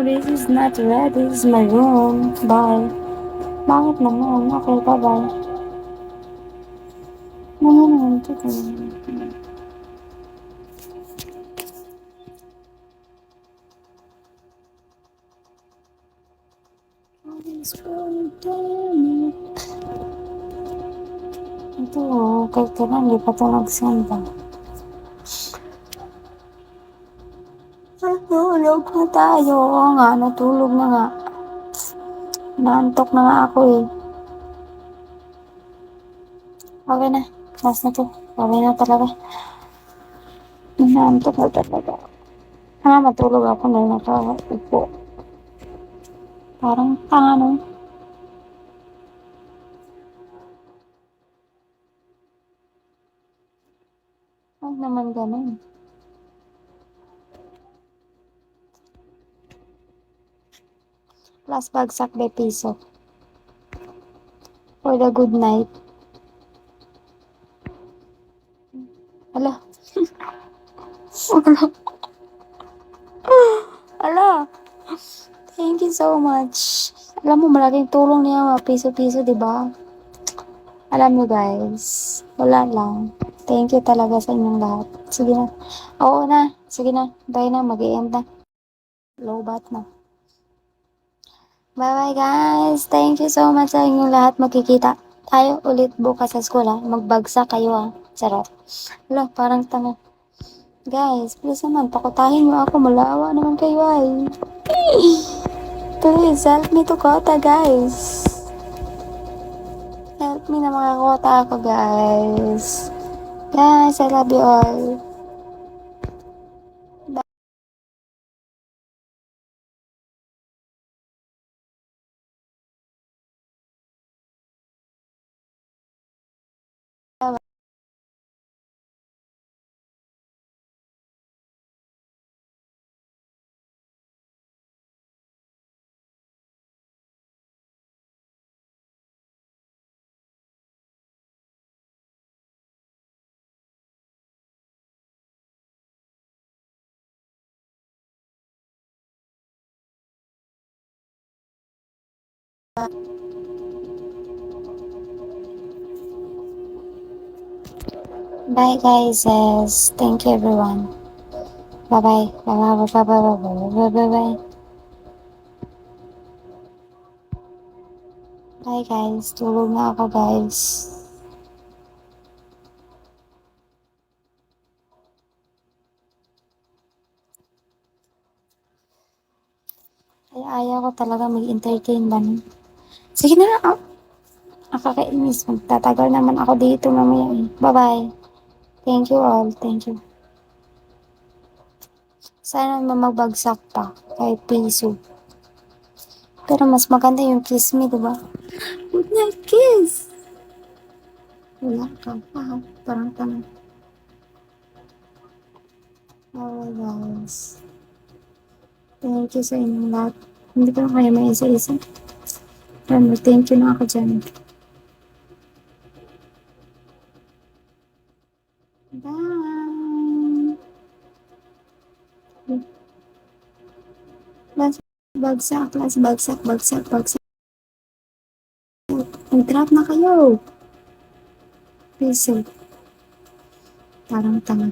this is not red. This is my room. Bye. Bakit naman? Okay, bye-bye. Naman, ito ka. Ito, kahit ka na, hindi pa ito nagsenda. Natulog na tayo. Oo nga, natulog na nga. Naantok na nga ako eh. Okay na. Last na to. Okay na talaga. Naantok na talaga. Matulog ako na nakaupo. Parang tanga no. Huwag naman ganun. Last bagsak by piso. For the good night. Ala. Ala. Thank you so much. Alam mo, malaking tulong niya mga piso-piso, di ba? Alam mo guys, wala lang. Thank you talaga sa inyong lahat. Sige na. Oo na. Sige na. Bye na. Mag-i-end na. Low bat na. Bye-bye guys. Thank you so much sa inyong lahat. Magkikita tayo ulit bukas sa school ha. Magbagsak kayo ha. Sarap. Wala, parang tanga. Guys, please naman, pakutahin mo ako. Malawa naman kayo ay. Please, help me to kota guys. Help me na makakota ako guys. Guys, I love you all. Bye guys. Yes. Thank you everyone. Bye bye. Bye bye bye bye bye bye bye bye bye. Bye guys. Tulog na ako guys. Ay, ayaw ko talaga mag-entertain ba? Sige na. Nakakainis. Magtatagal naman ako dito mamaya. Bye bye. Thank you all. Thank you. Sana magbagsak pa. Kahit piso. Pero mas maganda yung kiss me, diba? Good night, kiss! Wala ka pa, ha? Parang tanong. Alright, guys. Thank you sa inyong lahat. Hindi ko na kaya may isa-isa. Pero thank you na ako dyan. Bye! Bagsak, bagsak, bagsak, bagsak. Mag-drop na kayo. Peace out. Parang tanga.